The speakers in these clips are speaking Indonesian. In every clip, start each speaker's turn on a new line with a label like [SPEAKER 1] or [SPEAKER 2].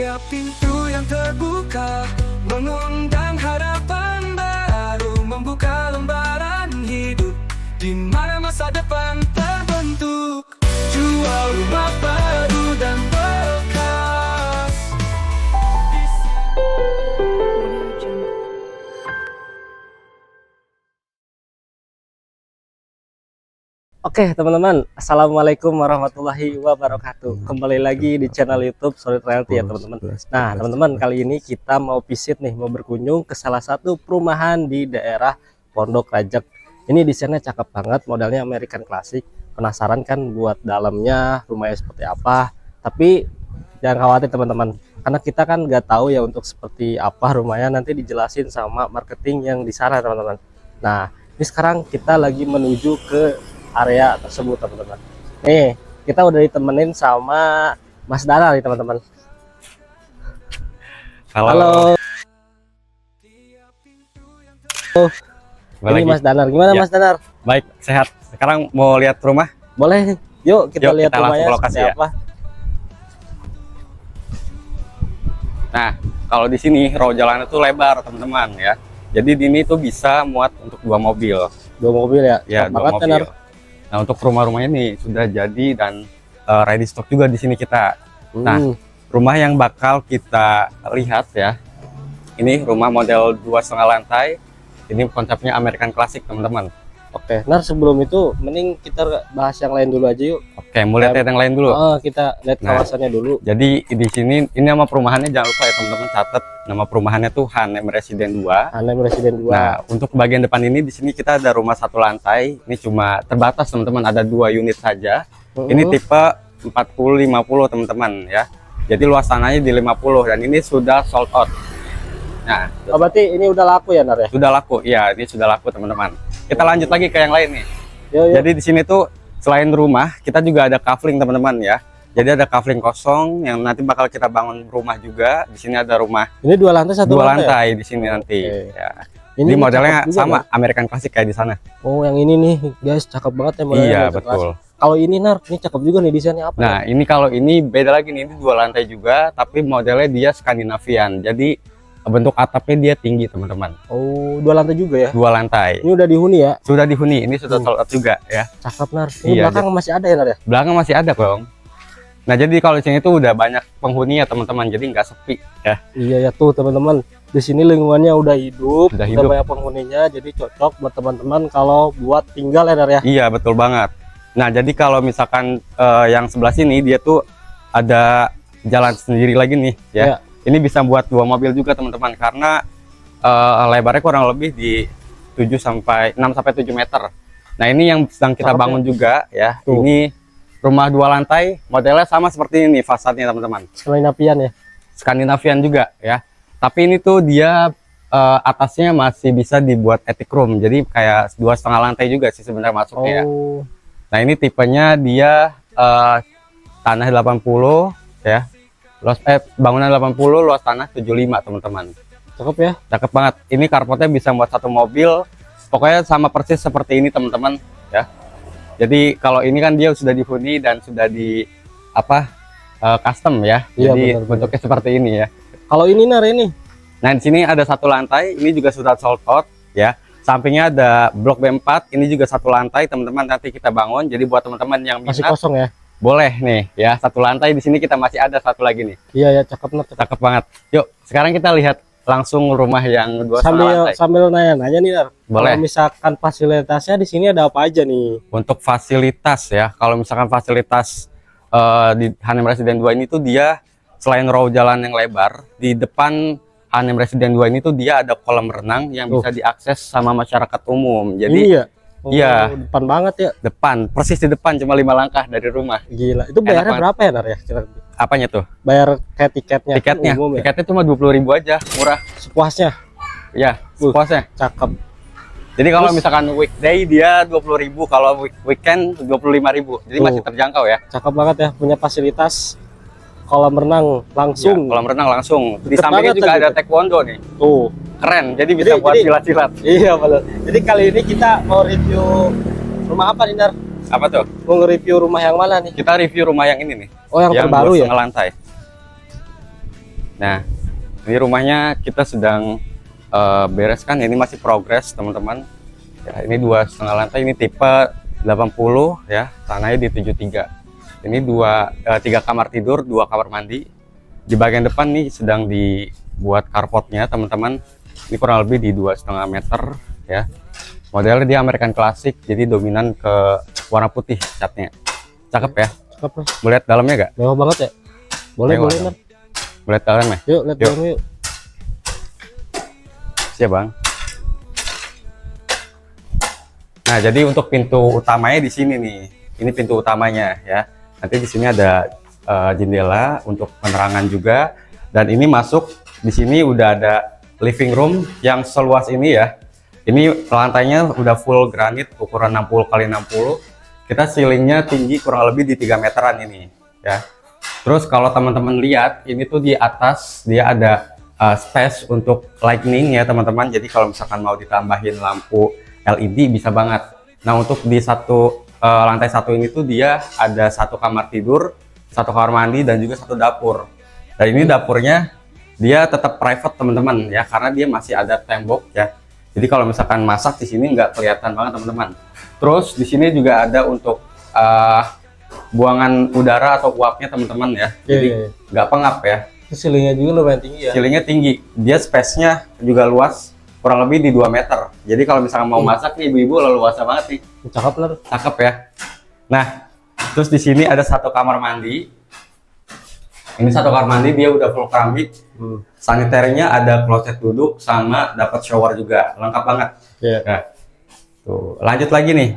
[SPEAKER 1] Tiap pintu yang terbuka mengundang harapan baru, membuka lembaran hidup di mana masa depan terbentuk. Jual rumah baru dan bekas.
[SPEAKER 2] Oke teman-teman, Assalamualaikum warahmatullahi wabarakatuh. Kembali lagi di channel YouTube Solid Realty ya teman-teman. Nah teman-teman, kali ini kita mau visit nih, mau berkunjung ke salah satu perumahan di daerah Pondok Rajek. Ini desainnya cakep banget, modelnya American Classic. Penasaran kan buat dalamnya rumahnya seperti apa? Tapi jangan khawatir teman-teman, karena kita kan nggak tahu ya untuk seperti apa rumahnya, nanti dijelasin sama marketing yang di sana teman-teman. Nah ini sekarang kita lagi menuju ke area tersebut teman-teman. Nih kita udah ditemenin sama Mas Danar nih teman-teman. Halo. Ini Mas Danar, gimana ya. Mas Danar?
[SPEAKER 3] Baik, sehat. Sekarang mau lihat rumah?
[SPEAKER 2] Boleh, yuk kita lihat rumahnya
[SPEAKER 3] lokasi
[SPEAKER 2] seperti
[SPEAKER 3] ya.
[SPEAKER 2] apa.
[SPEAKER 3] Nah, kalau di sini row jalannya tuh lebar teman-teman ya. Jadi ini tuh bisa muat untuk 2 mobil.
[SPEAKER 2] 2 mobil ya?
[SPEAKER 3] Ya, 2 mobil.
[SPEAKER 2] Danar.
[SPEAKER 3] Nah, untuk rumah-rumah ini sudah jadi dan ready stock juga di sini kita. Nah, rumah yang bakal kita lihat ya, ini rumah model 2,5 lantai. Ini konsepnya American Classic teman-teman.
[SPEAKER 2] Oke, nah sebelum itu mending kita bahas yang lain dulu aja yuk.
[SPEAKER 3] Oke, mau lihat yang lain dulu.
[SPEAKER 2] Kita lihat kawasannya dulu.
[SPEAKER 3] Jadi di sini ini nama perumahannya, jangan lupa ya teman-teman, catat nama perumahannya tuh Hanem Residen 2.
[SPEAKER 2] Hanem Residen 2.
[SPEAKER 3] Nah, untuk bagian depan ini di sini kita ada rumah 1 lantai. Ini cuma terbatas teman-teman, ada 2 unit saja. Ini tipe 40-50 teman-teman ya. Jadi luas tanahnya di 50 dan ini sudah sold out. Nah,
[SPEAKER 2] berarti ini udah laku ya, Nar ya?
[SPEAKER 3] Sudah laku. Iya, ini sudah laku teman-teman. Kita lanjut lagi ke yang lain nih.
[SPEAKER 2] Yo.
[SPEAKER 3] Jadi di sini tuh selain rumah, kita juga ada kafling teman-teman ya. Jadi ada kafling kosong yang nanti bakal kita bangun rumah juga. Di sini ada rumah.
[SPEAKER 2] Ini 2 lantai 1
[SPEAKER 3] 2
[SPEAKER 2] lantai.
[SPEAKER 3] lantai ya? Di sini nanti. Ya.
[SPEAKER 2] Ini
[SPEAKER 3] modelnya sama
[SPEAKER 2] kan?
[SPEAKER 3] American Classic kayak di sana.
[SPEAKER 2] Oh, yang ini nih, guys, cakep banget ya modelnya.
[SPEAKER 3] Iya, betul.
[SPEAKER 2] Kalau ini, Nar, ini cakep juga nih desainnya apa?
[SPEAKER 3] Nah, ini kalau ini beda lagi nih, ini 2 lantai juga, tapi modelnya dia Skandinavian. Jadi bentuk atapnya dia tinggi teman-teman.
[SPEAKER 2] Oh, 2 lantai juga ya?
[SPEAKER 3] 2 lantai.
[SPEAKER 2] Ini udah dihuni ya?
[SPEAKER 3] Sudah dihuni, ini sudah sold out juga ya.
[SPEAKER 2] Cakep, Nar. Ini
[SPEAKER 3] Iya,
[SPEAKER 2] belakang masih ada ya, Nar ya?
[SPEAKER 3] Belakang masih ada dong. Nah, jadi kalau di sini tuh udah banyak penghuni ya teman-teman, jadi nggak sepi ya.
[SPEAKER 2] Iya ya tuh teman-teman. Di sini lingkungannya udah hidup,
[SPEAKER 3] Udah
[SPEAKER 2] banyak penghuninya, jadi cocok buat teman-teman kalau buat tinggal ya, Nar ya?
[SPEAKER 3] Iya, betul banget. Nah, jadi kalau misalkan yang sebelah sini dia tuh ada jalan sendiri lagi nih ya.
[SPEAKER 2] Iya.
[SPEAKER 3] Ini bisa buat 2 mobil juga teman-teman, karena lebarnya kurang lebih di 6 sampai 7 meter. Nah, ini yang sedang kita bangun juga ya.
[SPEAKER 2] Tuh.
[SPEAKER 3] Ini rumah 2 lantai, modelnya sama seperti ini fasadnya teman-teman.
[SPEAKER 2] Skandinavian ya?
[SPEAKER 3] Skandinavian juga ya. Tapi ini tuh dia atasnya masih bisa dibuat attic room. Jadi kayak 2,5 lantai juga sih sebenarnya masuknya.
[SPEAKER 2] Oh.
[SPEAKER 3] Nah, ini tipenya dia tanah 80 ya. Bangunan 80, luas tanah 75 teman-teman.
[SPEAKER 2] Cakep ya?
[SPEAKER 3] Cakep banget. Ini carportnya bisa buat 1 mobil. Pokoknya sama persis seperti ini teman-teman ya. Jadi kalau ini kan dia sudah dihuni dan sudah di custom ya.
[SPEAKER 2] Iya,
[SPEAKER 3] Jadi
[SPEAKER 2] benar.
[SPEAKER 3] bentuknya seperti ini ya.
[SPEAKER 2] Kalau ini, Nar, ini?
[SPEAKER 3] Nah, di sini ada 1 lantai. Ini juga sudah sold out ya. Sampingnya ada blok B4. Ini juga 1 lantai teman-teman, nanti kita bangun. Jadi buat teman-teman yang minat,
[SPEAKER 2] Masih kosong ya?
[SPEAKER 3] boleh nih ya, 1 lantai. Di sini kita masih ada 1 lagi nih.
[SPEAKER 2] Iya ya, cakep, Nar.
[SPEAKER 3] Cakep banget. Yuk, sekarang kita lihat langsung rumah yang 2,5 lantai.
[SPEAKER 2] Sambil nanya-nanya nih, Nar.
[SPEAKER 3] Boleh.
[SPEAKER 2] Kalau misalkan fasilitasnya di sini ada apa aja nih?
[SPEAKER 3] Untuk fasilitas ya, kalau misalkan fasilitas di Hanem Residen 2 ini tuh dia selain row jalan yang lebar, di depan Hanem Residen 2 ini tuh dia ada kolam renang yang bisa diakses sama masyarakat umum. Jadi
[SPEAKER 2] iya.
[SPEAKER 3] iya,
[SPEAKER 2] Depan banget ya.
[SPEAKER 3] depan, persis di depan, cuma 5 langkah dari rumah.
[SPEAKER 2] Gila. Itu bayarnya
[SPEAKER 3] Enak
[SPEAKER 2] berapa ya, Nar ya?
[SPEAKER 3] Apanya tuh?
[SPEAKER 2] Bayar kayak tiketnya?
[SPEAKER 3] Tiketnya,
[SPEAKER 2] Umum ya?
[SPEAKER 3] tiketnya cuma 20.000 aja, murah.
[SPEAKER 2] Sepuasnya?
[SPEAKER 3] Ya, sepuasnya.
[SPEAKER 2] Cakep.
[SPEAKER 3] Jadi kalau
[SPEAKER 2] Terus-
[SPEAKER 3] misalkan weekday dia 20.000, kalau weekend 25.000. Jadi masih terjangkau ya.
[SPEAKER 2] Cakep banget ya, punya fasilitas kolam renang langsung.
[SPEAKER 3] Ya, kolam renang langsung. Di
[SPEAKER 2] Deket
[SPEAKER 3] sampingnya
[SPEAKER 2] banget
[SPEAKER 3] juga
[SPEAKER 2] lagi
[SPEAKER 3] ada
[SPEAKER 2] tuh.
[SPEAKER 3] taekwondo nih.
[SPEAKER 2] Tuh.
[SPEAKER 3] Keren. Jadi bisa buat silat-silat.
[SPEAKER 2] Iya benar. Jadi kali ini kita mau review rumah apa nih, Nar?
[SPEAKER 3] Apa tuh?
[SPEAKER 2] Mau nge-review rumah yang mana nih?
[SPEAKER 3] Kita review rumah yang ini nih.
[SPEAKER 2] Oh, yang terbaru ya?
[SPEAKER 3] 2,5 lantai. Nah, ini rumahnya kita sedang bereskan. Ini masih progres teman-teman. Ya, ini 2,5 lantai. Ini tipe 80 ya, tanahnya di 73. Ini 3 kamar tidur, 2 kamar mandi. Di bagian depan nih sedang dibuat carportnya teman-teman. Ini kurang lebih di 2,5 meter ya. Modelnya dia American Classic, jadi dominan ke warna putih catnya. Cakep ya.
[SPEAKER 2] Cakep lah.
[SPEAKER 3] Boleh lihat dalamnya gak?
[SPEAKER 2] Mewah banget ya. Boleh
[SPEAKER 3] Mewah
[SPEAKER 2] boleh
[SPEAKER 3] dong.
[SPEAKER 2] Nar.
[SPEAKER 3] Boleh lihat dalamnya?
[SPEAKER 2] Yuk lihat
[SPEAKER 3] Yuk.
[SPEAKER 2] dalam yuk.
[SPEAKER 3] Siap bang. Nah, jadi untuk pintu utamanya di sini nih. Ini pintu utamanya ya. Nanti di sini ada jendela untuk penerangan juga. Dan ini masuk di sini udah ada living room yang seluas ini ya. Ini lantainya udah full granit ukuran 60 kali 60. Kita ceilingnya tinggi kurang lebih di 3 meteran ini ya. Terus kalau teman-teman lihat ini tuh di atas dia ada space untuk lightning ya teman-teman. Jadi kalau misalkan mau ditambahin lampu LED bisa banget. Nah, untuk di lantai satu ini tuh dia ada 1 kamar tidur, 1 kamar mandi dan juga 1 dapur. Dan ini dapurnya dia tetap private teman-teman ya, karena dia masih ada tembok ya. Jadi kalau misalkan masak di sini nggak kelihatan banget teman-teman. Terus di sini juga ada untuk buangan udara atau uapnya teman-teman ya. Jadi nggak pengap ya.
[SPEAKER 2] Ceilingnya juga lumayan tinggi ya.
[SPEAKER 3] Ceilingnya tinggi, dia space-nya juga luas, kurang lebih di 2 meter. Jadi kalau misalkan mau masak nih ibu-ibu leluasa banget nih.
[SPEAKER 2] Cakep lah.
[SPEAKER 3] Cakep ya. Nah, terus di sini ada 1 kamar mandi. Ini 1 kamar mandi dia udah full keramik. Saniternya ada kloset duduk sama dapat shower juga, lengkap banget. Nah, tuh lanjut lagi nih.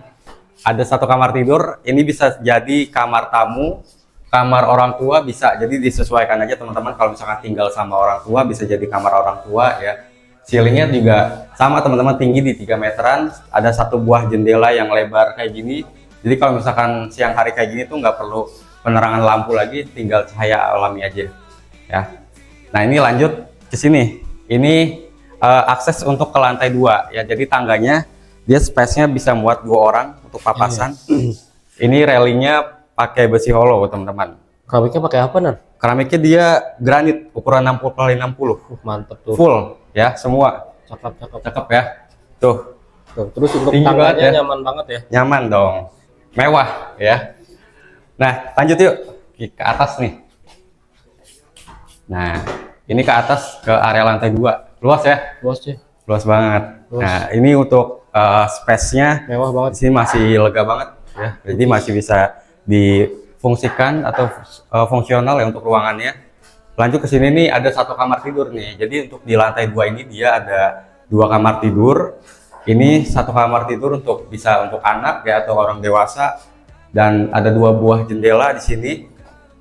[SPEAKER 3] Ada 1 kamar tidur. Ini bisa jadi kamar tamu, kamar orang tua bisa. Jadi disesuaikan aja teman-teman. Kalau misalkan tinggal sama orang tua bisa jadi kamar orang tua ya. Ceilingnya juga sama teman-teman, tinggi di 3 meteran. Ada 1 buah jendela yang lebar kayak gini. Jadi kalau misalkan siang hari kayak gini tuh nggak perlu penerangan lampu lagi, tinggal cahaya alami aja ya. Nah, ini lanjut ke sini. Ini akses untuk ke lantai 2 ya. Jadi tangganya dia space-nya bisa muat 2 orang untuk papasan. Ini railingnya pakai besi hollow teman-teman.
[SPEAKER 2] Keramiknya pakai apa Nar?
[SPEAKER 3] Keramiknya dia granit ukuran 60 kali 60.
[SPEAKER 2] Mantep tuh.
[SPEAKER 3] Full ya semua.
[SPEAKER 2] Cakep.
[SPEAKER 3] Cakep ya. Tuh.
[SPEAKER 2] Terus untuk
[SPEAKER 3] Tinggi
[SPEAKER 2] tangganya
[SPEAKER 3] banget ya.
[SPEAKER 2] nyaman banget ya.
[SPEAKER 3] Nyaman dong. Mewah ya. Nah, lanjut yuk ke atas nih. Nah, ini ke atas ke area lantai 2. Luas ya?
[SPEAKER 2] Luas sih.
[SPEAKER 3] Luas banget.
[SPEAKER 2] Luas.
[SPEAKER 3] Nah, ini untuk space-nya
[SPEAKER 2] Mewah banget.
[SPEAKER 3] di sini masih lega banget ya. Jadi masih bisa difungsikan atau fungsional ya untuk ruangannya. Lanjut ke sini nih ada 1 kamar tidur nih. Jadi untuk di lantai 2 ini dia ada 2 kamar tidur. Ini 1 kamar tidur untuk bisa untuk anak ya atau orang dewasa. Dan ada 2 buah jendela di sini.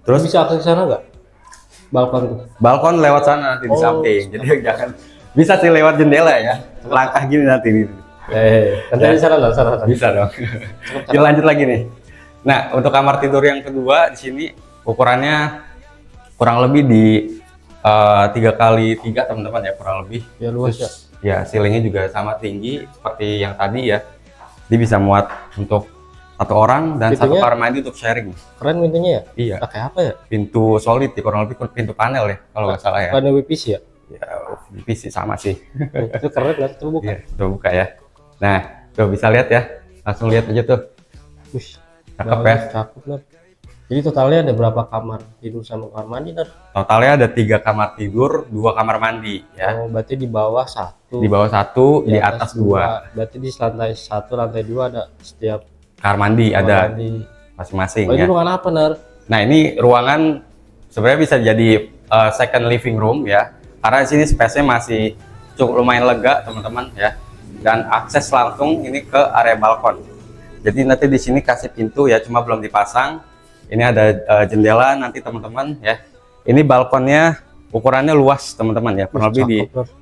[SPEAKER 3] Terus
[SPEAKER 2] Bisa akses ke sana nggak? Balkon tuh.
[SPEAKER 3] balkon lewat sana nanti di samping. Jadi jangan bisa sih lewat jendela ya. Langkah gini nanti.
[SPEAKER 2] Nanti di sana lah, sana.
[SPEAKER 3] Bisa dong. Kita lanjut lagi nih. Nah, untuk kamar tidur yang kedua di sini ukurannya kurang lebih di 3 kali 3 teman-teman ya, kurang lebih.
[SPEAKER 2] Ya luas ya.
[SPEAKER 3] Ya, ceilingnya juga sama tinggi seperti yang tadi ya. Dia bisa muat untuk 1 orang dan 1
[SPEAKER 2] Pintunya
[SPEAKER 3] kamar mandi untuk sharing.
[SPEAKER 2] Keren pintunya ya.
[SPEAKER 3] Iya.
[SPEAKER 2] Pakai apa ya?
[SPEAKER 3] Pintu solid ya, kurang lebih pintu panel ya kalau nggak salah ya.
[SPEAKER 2] Panel WPC ya.
[SPEAKER 3] Ya, PC sama sih.
[SPEAKER 2] Itu keren kan? Coba buka.
[SPEAKER 3] Iya, coba buka ya. Nah, tuh bisa lihat ya. Langsung lihat aja tuh.
[SPEAKER 2] Wih,
[SPEAKER 3] Cakep ya.
[SPEAKER 2] Cakep Nar. Jadi totalnya ada berapa kamar tidur sama kamar mandi Nar?
[SPEAKER 3] Totalnya ada 3 kamar tidur, 2 kamar mandi ya.
[SPEAKER 2] Oh, berarti di bawah 1.
[SPEAKER 3] Di bawah 1, di atas 2.
[SPEAKER 2] Berarti di lantai 1, lantai 2 ada setiap
[SPEAKER 3] Kamar mandi
[SPEAKER 2] kamar
[SPEAKER 3] ada
[SPEAKER 2] mandi.
[SPEAKER 3] masing-masing
[SPEAKER 2] Oh, ini
[SPEAKER 3] ya.
[SPEAKER 2] ruangan apa Nar?
[SPEAKER 3] Nah, ini ruangan sebenarnya bisa jadi second living room ya. Karena di sini space-nya masih cukup lumayan lega, teman-teman ya. Dan akses langsung ini ke area balkon. Jadi nanti di sini kasih pintu ya, cuma belum dipasang. Ini ada jendela nanti teman-teman ya. Ini balkonnya ukurannya luas teman-teman ya, kurang lebih di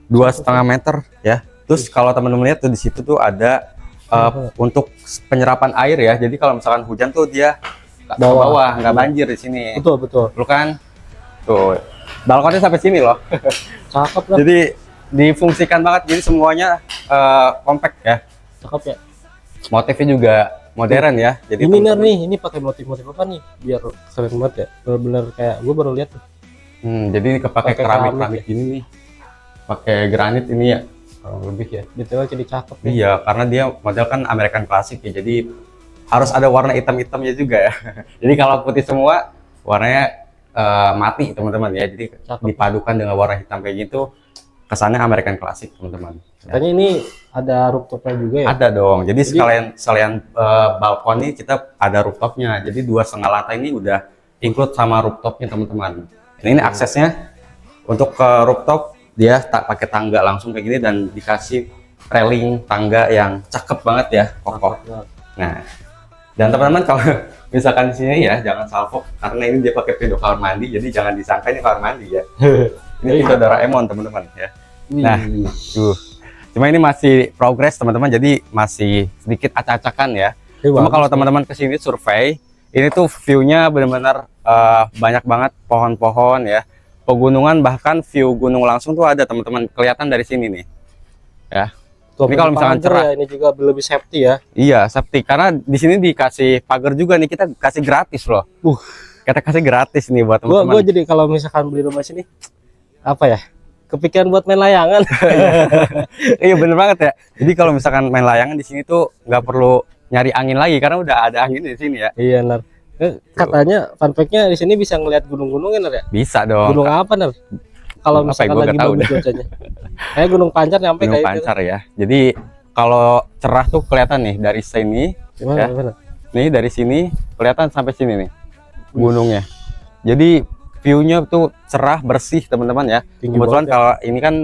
[SPEAKER 3] 2,5 meter ya. Terus kalau teman-teman lihat tuh di situ tuh ada untuk penyerapan air ya. Jadi kalau misalkan hujan tuh dia ke bawah, nggak banjir di sini.
[SPEAKER 2] Betul.
[SPEAKER 3] Lu kan tuh balkonnya sampai sini loh.
[SPEAKER 2] Cakep lah.
[SPEAKER 3] Jadi difungsikan banget. Jadi semuanya compact ya.
[SPEAKER 2] Cakep ya.
[SPEAKER 3] Motifnya juga modern ya. Jadi
[SPEAKER 2] Ini Nar nih, ini pakai motif-motif apa nih? Biar keren banget ya. Bener-bener kayak gue baru lihat tuh.
[SPEAKER 3] Jadi ini kepake
[SPEAKER 2] Pakai
[SPEAKER 3] keramik ini nih, pakai granit ini ya, kurang lebih ya.
[SPEAKER 2] Detailnya jadi cakep nih.
[SPEAKER 3] Iya, karena dia model kan American Classic ya, jadi harus ada warna hitam-hitamnya juga ya. Jadi kalau putih semua, warnanya mati teman-teman ya. Jadi
[SPEAKER 2] Cakep.
[SPEAKER 3] dipadukan dengan warna hitam kayak gitu, kesannya American Classic teman-teman. Ya.
[SPEAKER 2] Katanya ini ada rooftopnya juga ya?
[SPEAKER 3] Ada dong. Jadi sekalian balkon ini kita ada rooftopnya. Jadi 2,5 lantai ini udah include sama rooftopnya teman-teman. Ini aksesnya untuk ke rooftop dia tak pakai tangga langsung kayak gini dan dikasih railing tangga yang cakep banget ya, kokoh. Nah, dan teman-teman kalau misalkan di sini ya jangan salfok karena ini dia pakai pintu kamar mandi, jadi jangan disangka ini kamar mandi ya. Ini pintu Doraemon teman-teman ya. Nah, cuma ini masih progres teman-teman, jadi masih sedikit acak-acakan ya. Cuma kalau teman-teman kesini survei, ini tuh view-nya benar-benar banyak banget pohon-pohon ya. Pegunungan, bahkan view gunung langsung tuh ada teman-teman, kelihatan dari sini nih. Ya. Ini kalau misalkan cerah,
[SPEAKER 2] ya, ini juga lebih safety ya.
[SPEAKER 3] iya safety karena di sini dikasih pagar juga nih, kita kasih gratis loh. Kita kasih gratis nih buat teman-teman.
[SPEAKER 2] Gua jadi kalau misalkan beli rumah sini apa ya? Kepikiran buat main layangan.
[SPEAKER 3] Iya bener banget ya. Jadi kalau misalkan main layangan di sini tuh nggak perlu nyari angin lagi karena udah ada angin di sini ya.
[SPEAKER 2] Iya, Nar. Katanya fun fact-nya di sini bisa ngelihat gunung-gunungnya, Nar ya?
[SPEAKER 3] Bisa dong.
[SPEAKER 2] Gunung apa, Nar? Kalau
[SPEAKER 3] Gunung apa ya?
[SPEAKER 2] misalkan
[SPEAKER 3] Gua
[SPEAKER 2] lagi
[SPEAKER 3] nggak tahu
[SPEAKER 2] bagus
[SPEAKER 3] dah.
[SPEAKER 2] cuacanya. Kayak Gunung Pancar nyampe
[SPEAKER 3] Gunung
[SPEAKER 2] kayak
[SPEAKER 3] Pancar ya. Jadi kalau cerah tuh kelihatan nih dari sini.
[SPEAKER 2] Gimana,
[SPEAKER 3] Ya.
[SPEAKER 2] gimana?
[SPEAKER 3] Nih dari sini kelihatan sampai sini nih gunungnya. Jadi view-nya tuh cerah, bersih teman-teman ya.
[SPEAKER 2] Tinggi
[SPEAKER 3] Kebetulan
[SPEAKER 2] banget ya.
[SPEAKER 3] kalau ini kan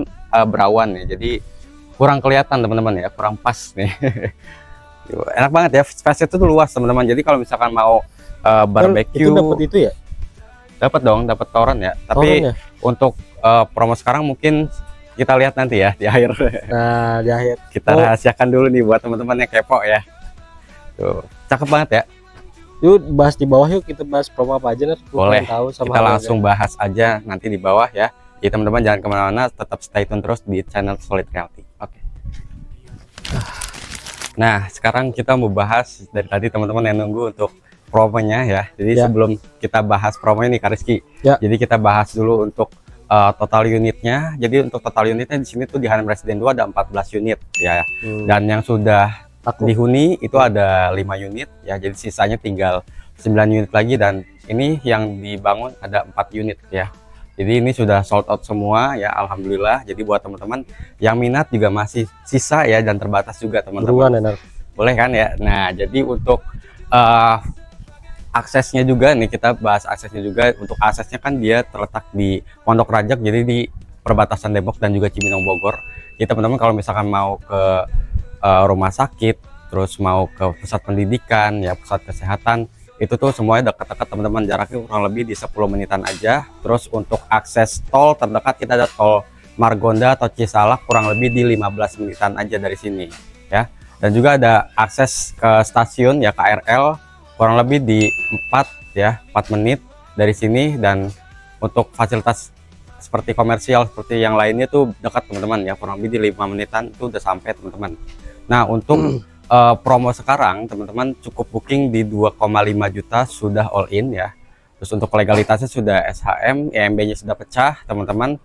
[SPEAKER 3] berawan ya, jadi kurang kelihatan teman-teman ya, kurang pas nih. Enak banget ya, space itu tuh luas teman-teman. Jadi kalau misalkan mau barbecue,
[SPEAKER 2] Itu dapat itu ya?
[SPEAKER 3] dapat dong, dapat toren ya. Tapi
[SPEAKER 2] Toren ya?
[SPEAKER 3] untuk promo sekarang mungkin kita lihat nanti ya di akhir.
[SPEAKER 2] Nah, di akhir.
[SPEAKER 3] Kita rahasiakan dulu nih buat teman-teman yang kepo ya. Tuh, cakep banget ya.
[SPEAKER 2] Yuk bahas di bawah yuk, kita bahas promo apa aja, Nar. Gua
[SPEAKER 3] Boleh.
[SPEAKER 2] pengen tahu sama
[SPEAKER 3] Kita
[SPEAKER 2] harganya.
[SPEAKER 3] langsung bahas aja nanti di bawah ya. Jadi teman-teman jangan kemana-mana, tetap stay tune terus di channel Solid Realty. Oke. Nah, sekarang kita mau bahas dari tadi teman-teman yang nunggu untuk promonya ya. Jadi
[SPEAKER 2] Ya.
[SPEAKER 3] sebelum kita bahas promonya nih Kak Rizky,
[SPEAKER 2] Ya.
[SPEAKER 3] jadi kita bahas dulu untuk total unitnya. Jadi untuk total unitnya di sini tuh di Hanem Residen 2 ada 14 unit ya. Dan yang sudah dihuni itu ada 5 unit ya, jadi sisanya tinggal 9 unit lagi, dan ini yang dibangun ada 4 unit ya. Jadi ini sudah sold out semua ya, alhamdulillah. Jadi buat teman-teman yang minat juga masih sisa ya, dan terbatas juga
[SPEAKER 2] Buruan
[SPEAKER 3] teman-teman.
[SPEAKER 2] ya, Nar.
[SPEAKER 3] Boleh kan ya. Nah, jadi untuk aksesnya juga nih, kita bahas aksesnya juga. Untuk aksesnya kan dia terletak di Pondok Rajak, jadi di perbatasan Depok dan juga Cibinong Bogor. Jadi teman-teman kalau misalkan mau ke rumah sakit, terus mau ke pusat pendidikan ya, pusat kesehatan, itu tuh semuanya dekat-dekat teman-teman, jaraknya kurang lebih di 10 menitan aja. Terus untuk akses tol terdekat kita ada tol Margonda atau Cisalak, kurang lebih di 15 menitan aja dari sini ya. Dan juga ada akses ke stasiun ya, KRL, kurang lebih di 4 menit dari sini. Dan untuk fasilitas seperti komersial seperti yang lainnya tuh dekat teman-teman ya, kurang lebih di 5 menitan itu udah sampai teman-teman. Nah, untuk promo sekarang teman-teman cukup booking di 2,5 juta sudah all in ya. Terus untuk legalitasnya sudah SHM, EMB-nya sudah pecah teman-teman.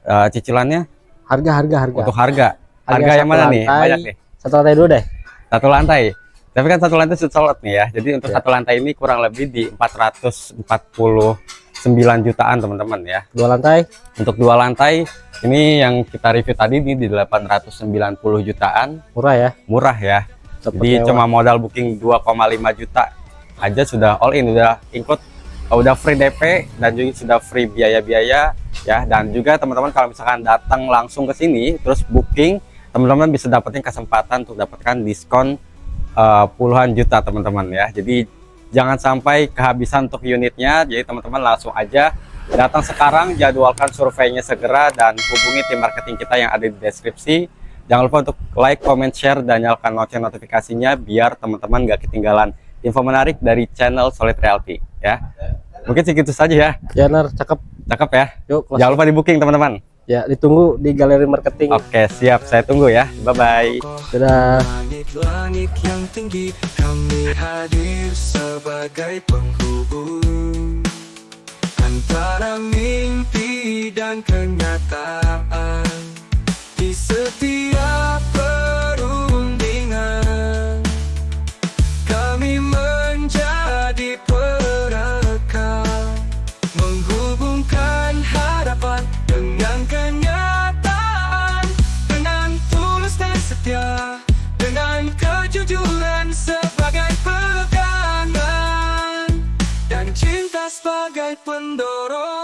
[SPEAKER 3] Cicilannya
[SPEAKER 2] Harga.
[SPEAKER 3] untuk harga yang
[SPEAKER 2] satu
[SPEAKER 3] mana nih?
[SPEAKER 2] lantai.
[SPEAKER 3] Banyak nih.
[SPEAKER 2] Satu lantai dulu deh.
[SPEAKER 3] Satu lantai. Tapi kan satu lantai sudah sold out nih ya. Jadi untuk satu lantai ini kurang lebih di 449 jutaan teman-teman ya.
[SPEAKER 2] Dua lantai.
[SPEAKER 3] Untuk 2 lantai ini yang kita review tadi ini di 890 jutaan.
[SPEAKER 2] Murah ya.
[SPEAKER 3] Murah ya.
[SPEAKER 2] Cepet
[SPEAKER 3] Jadi
[SPEAKER 2] mewah.
[SPEAKER 3] cuma modal booking 2,5 juta aja sudah all in, udah include, udah free DP dan juga sudah free biaya-biaya ya. Dan juga teman-teman kalau misalkan datang langsung ke sini terus booking, teman-teman bisa dapetin kesempatan untuk dapatkan diskon puluhan juta teman-teman ya. Jadi jangan sampai kehabisan untuk unitnya. Jadi teman-teman langsung aja datang sekarang, jadwalkan surveinya segera, dan hubungi tim marketing kita yang ada di deskripsi. Jangan lupa untuk like, comment, share, dan nyalakan lonceng notifikasinya biar teman-teman gak ketinggalan info menarik dari channel Solid Realty ya. Mungkin segitu saja ya.
[SPEAKER 2] Ya, Nar, cakep.
[SPEAKER 3] Cakep ya.
[SPEAKER 2] Yuk,
[SPEAKER 3] Jangan lupa di booking teman-teman.
[SPEAKER 2] ya, ditunggu di galeri marketing.
[SPEAKER 3] Oke, siap. Saya tunggu ya. Bye-bye.
[SPEAKER 2] Dadah.
[SPEAKER 1] Langit-langit yang tinggi, kami hadir sebagai penghubung antara mimpi dan kenyataan. Di setiap perundingan kami menjadi perekat, menghubungkan harapan dengan kenyataan, dengan tulus dan setia, dengan kejujuran sebagai pegangan, dan cinta sebagai pendorong.